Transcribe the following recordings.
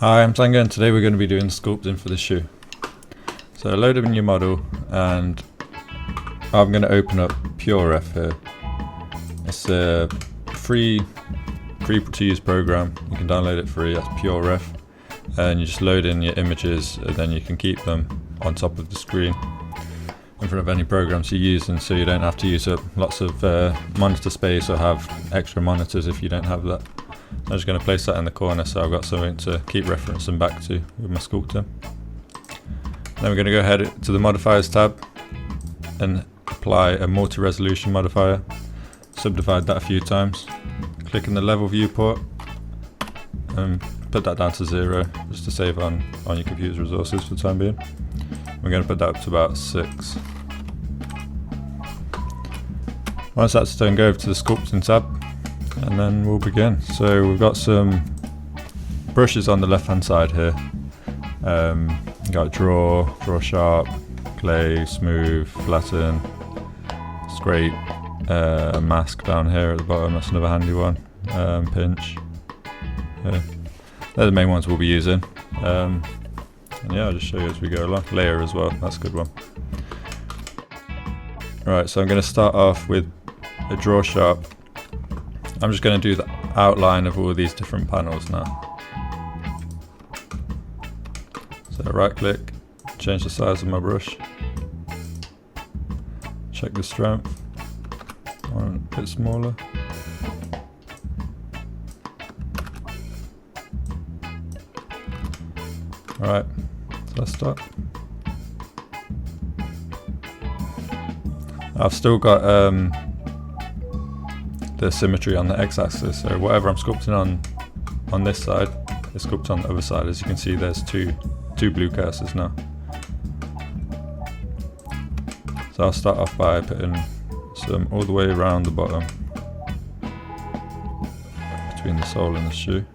Hi, I'm Tango and today we're going to be doing sculpting for the shoe. So load up in your model and I'm going to open up PureRef here. It's a free to use program. You can download it free, that's PureRef. And you just load in your images and then you can keep them on top of the screen in front of any programs you're using, so you don't have to use up lots of monitor space or have extra monitors if you don't have that. I'm just going to place that in the corner so I've got something to keep referencing back to with my sculpting. Then we're going to go ahead to the Modifiers tab and apply a multi-resolution modifier. Subdivide that a few times. Click in the level viewport and put that down to 0 just to save on your computer's resources for the time being. We're going to put that up to about 6. Once that's done, go over to the Sculpting tab and then we'll begin. So we've got some brushes on the left hand side here. You've got draw sharp, clay, smooth, flatten, scrape, mask down here at the bottom, that's another handy one, pinch. They're the main ones we'll be using. And yeah, I'll just show you as we go along. Layer as well, that's a good one. Right, so I'm going to start off with a draw sharp. I'm just going to do the outline of all these different panels now. So right click, change the size of my brush, check the strength, I want it a bit smaller. Alright, so let's start. I've still got the symmetry on the x-axis, so whatever I'm sculpting on this side is sculpted on the other side. As you can see, there's two blue cursors now. So I'll start off by putting some all the way around the bottom between the sole and the shoe.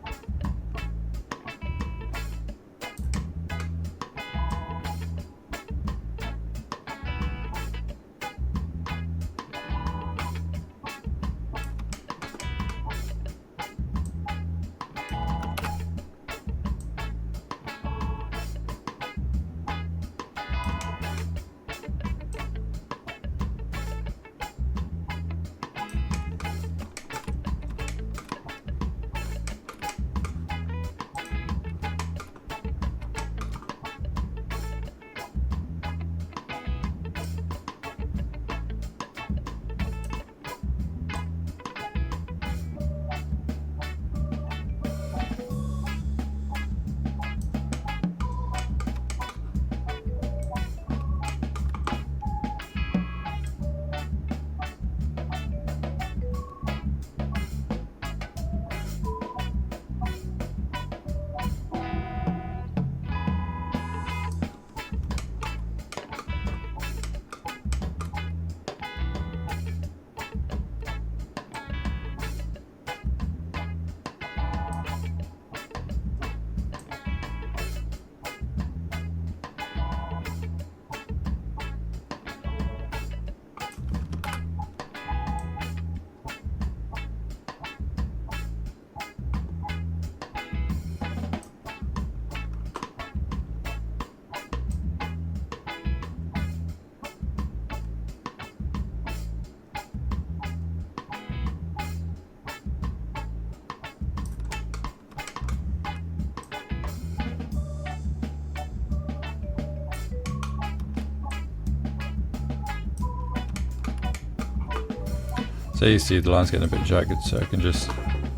So you see the line's getting a bit jagged, so I can just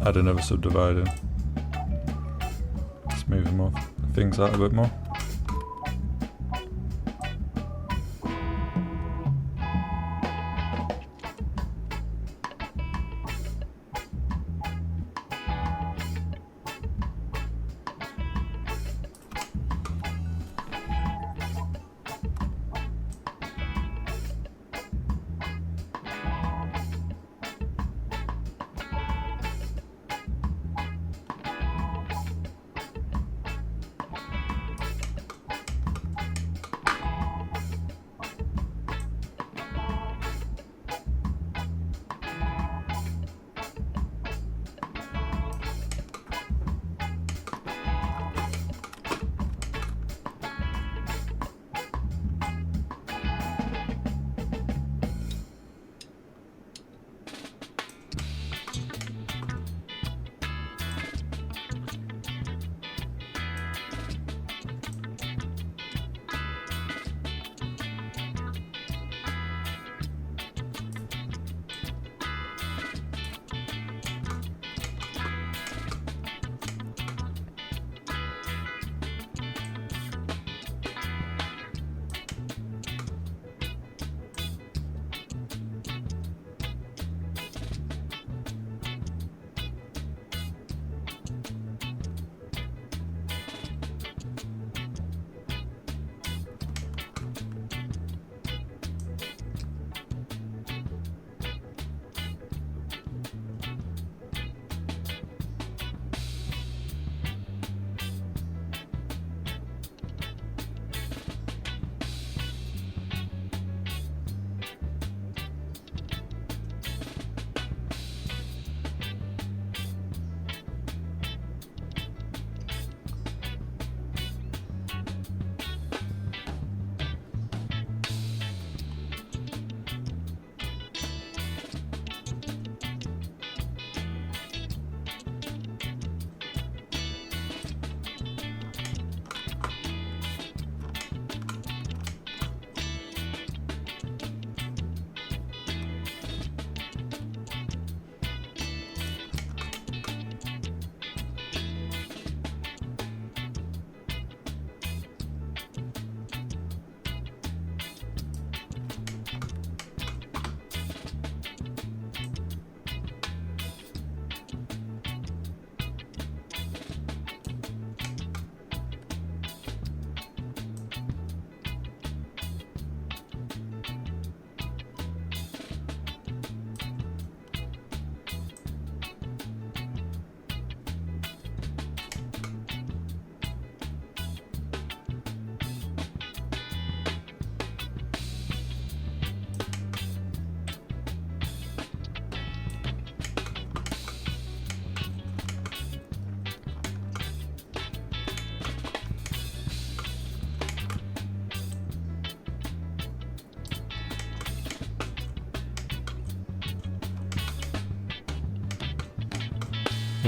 add another subdivide in. Smooth things out a bit more.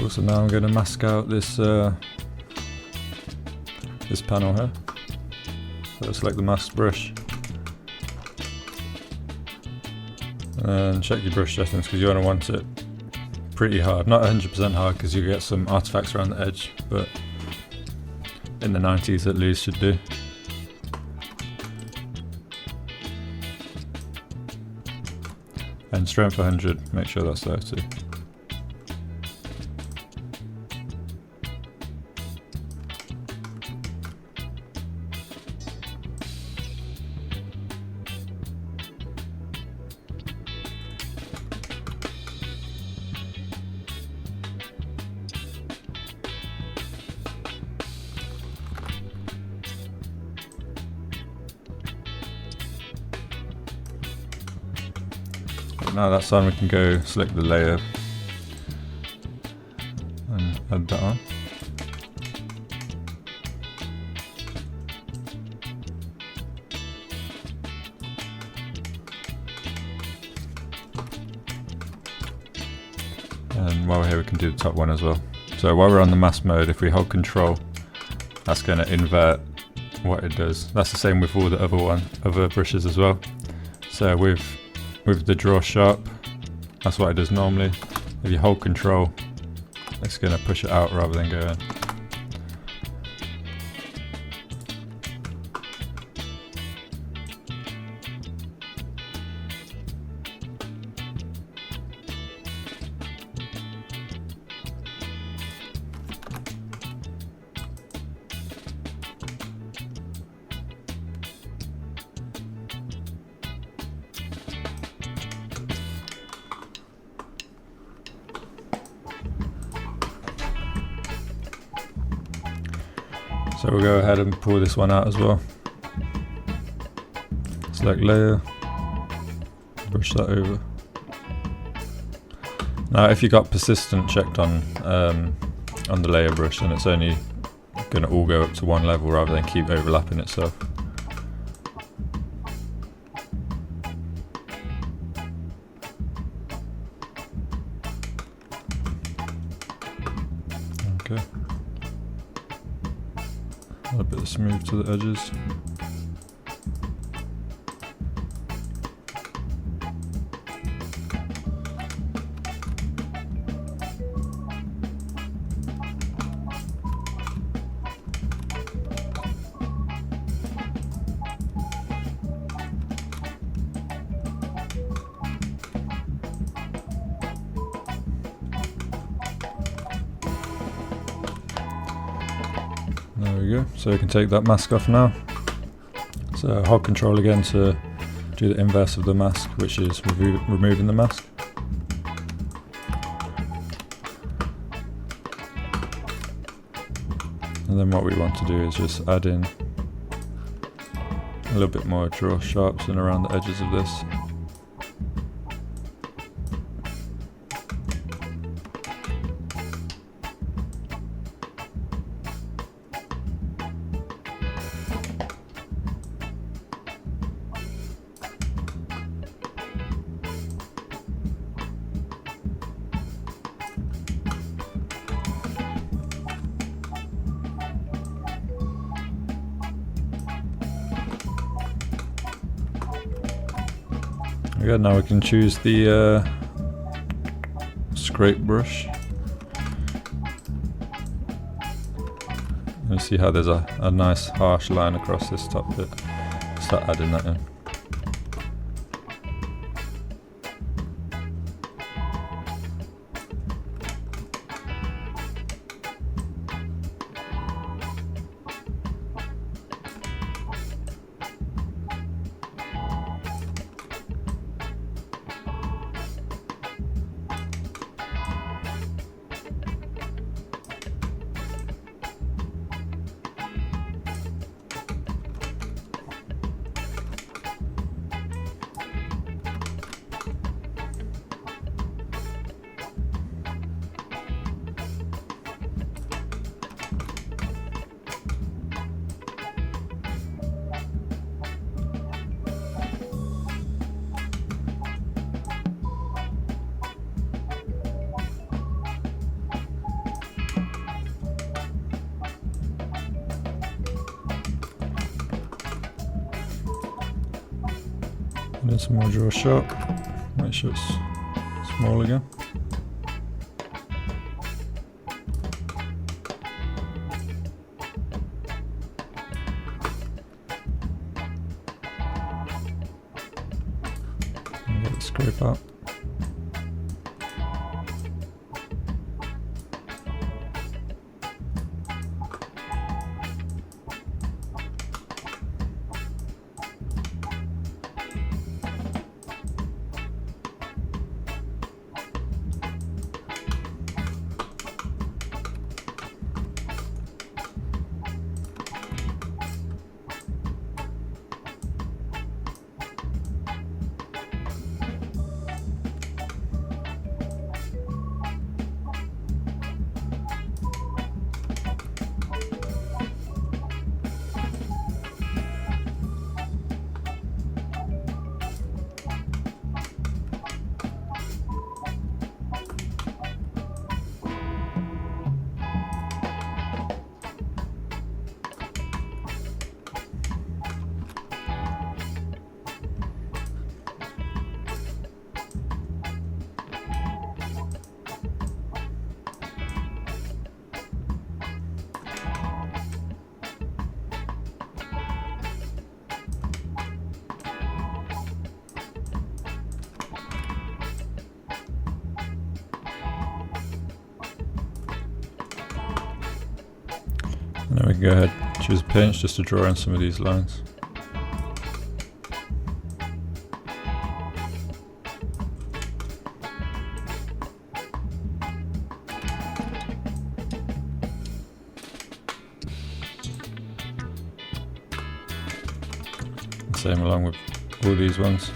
Also now I'm going to mask out this this panel here. So select the mask brush and check your brush settings because you're going to want it pretty hard, not 100% hard because you get some artifacts around the edge, but in the 90s at least should do. And strength 100, make sure that's there too. Now that's on, we can go select the layer and add that on. And while we're here we can do the top one as well. So while we're on the mask mode, if we hold control, that's going to invert what it does. That's the same with all the other brushes as well. So with the draw sharp, that's what it does normally. If you hold control, it's going to push it out rather than go in. So we'll go ahead and pull this one out as well. Select layer, brush that over. Now if you got persistent checked on the layer brush, then it's only going to all go up to one level rather than keep overlapping itself. Okay. A bit smooth to the edges. There we go, so you can take that mask off now. So hold control again to do the inverse of the mask, which is removing the mask. And then what we want to do is just add in a little bit more draw sharps and around the edges of this. Good, now we can choose the scrape brush. You see how there's a nice harsh line across this top bit. Start adding that in. And then some more draw sharp. Make sure it's small again. And get the scrape out. And then we can go ahead and choose pinch just to draw in some of these lines. Same along with all these ones.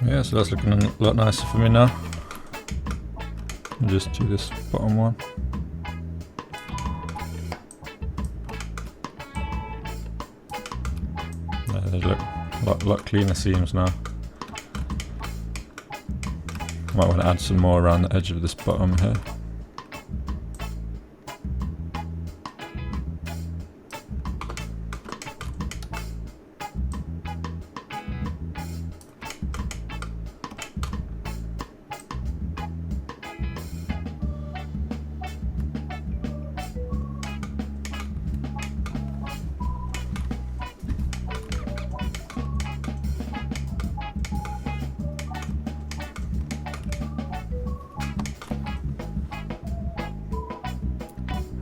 Yeah, so that's looking a lot nicer for me now. I'll just do this bottom one. They look a lot cleaner seams now. Might want to add some more around the edge of this bottom here.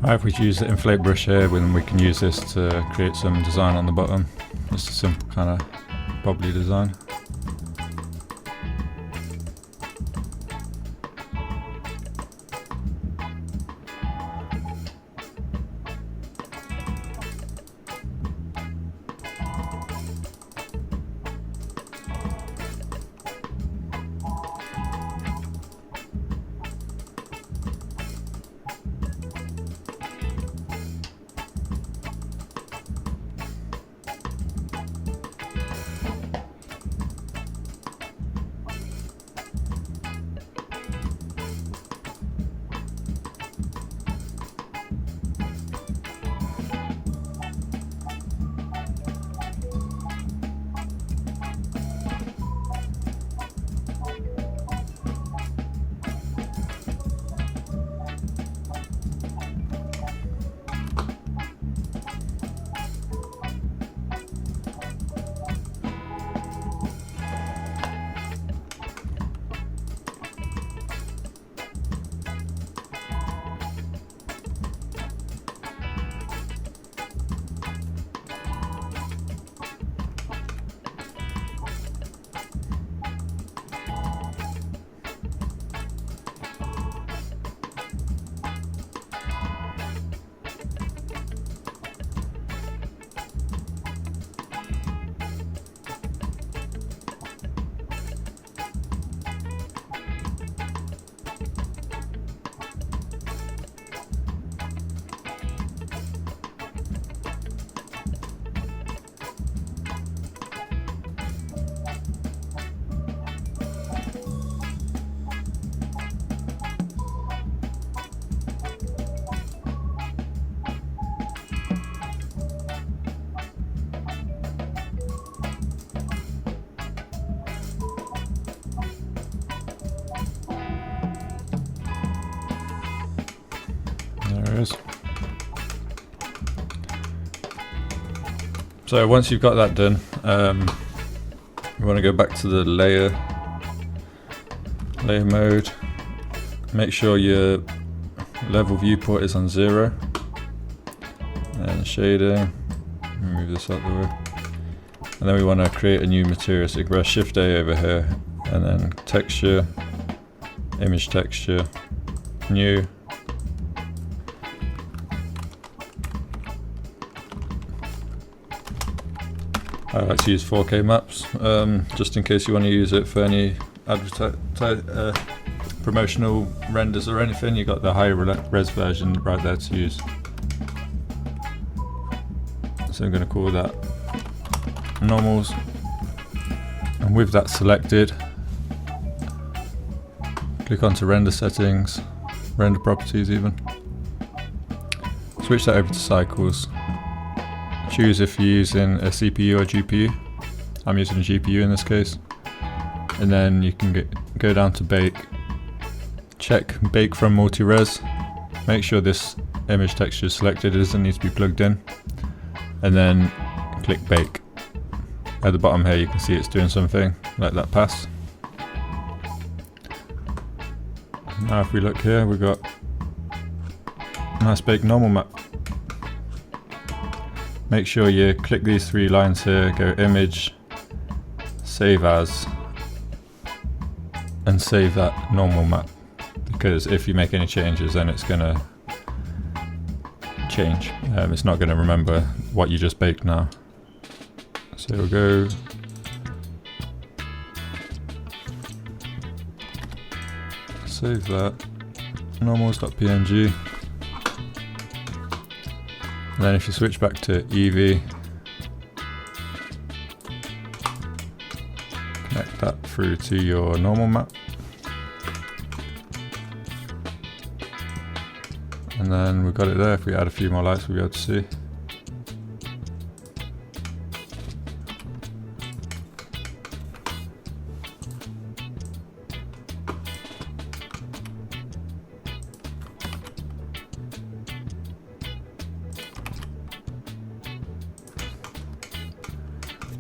If we use the inflate brush here, then we can use this to create some design on the bottom. Just a simple kind of bobbly design. So once you've got that done, you want to go back to the layer mode. Make sure your level viewport is on 0, and shading. Move this out the way, and then we want to create a new material. So you press Shift A over here, and then texture, image texture, new. I like to use 4K maps, just in case you want to use it for any promotional renders or anything. You got the high res version right there to use. So I'm going to call that normals, and with that selected, click onto render settings, render properties even. Switch that over to cycles. Choose if you're using a CPU or GPU. I'm using a GPU in this case. And then you can go down to bake. Check bake from multi-res. Make sure this image texture is selected, it doesn't need to be plugged in. And then click bake. At the bottom here you can see it's doing something, let that pass. Now if we look here, we've got a nice big normal map. Make sure you click these 3 lines here, go image, save as, and save that normal map, because if you make any changes then it's going to change. It's not going to remember what you just baked now. So we'll go save that. Normals.png. And then if you switch back to Eevee, connect that through to your normal map. And then we've got it there. If we add a few more lights, we'll be able to see.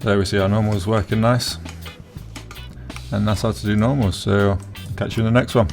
There we see our normals working nice. And that's how to do normals. So catch you in the next one.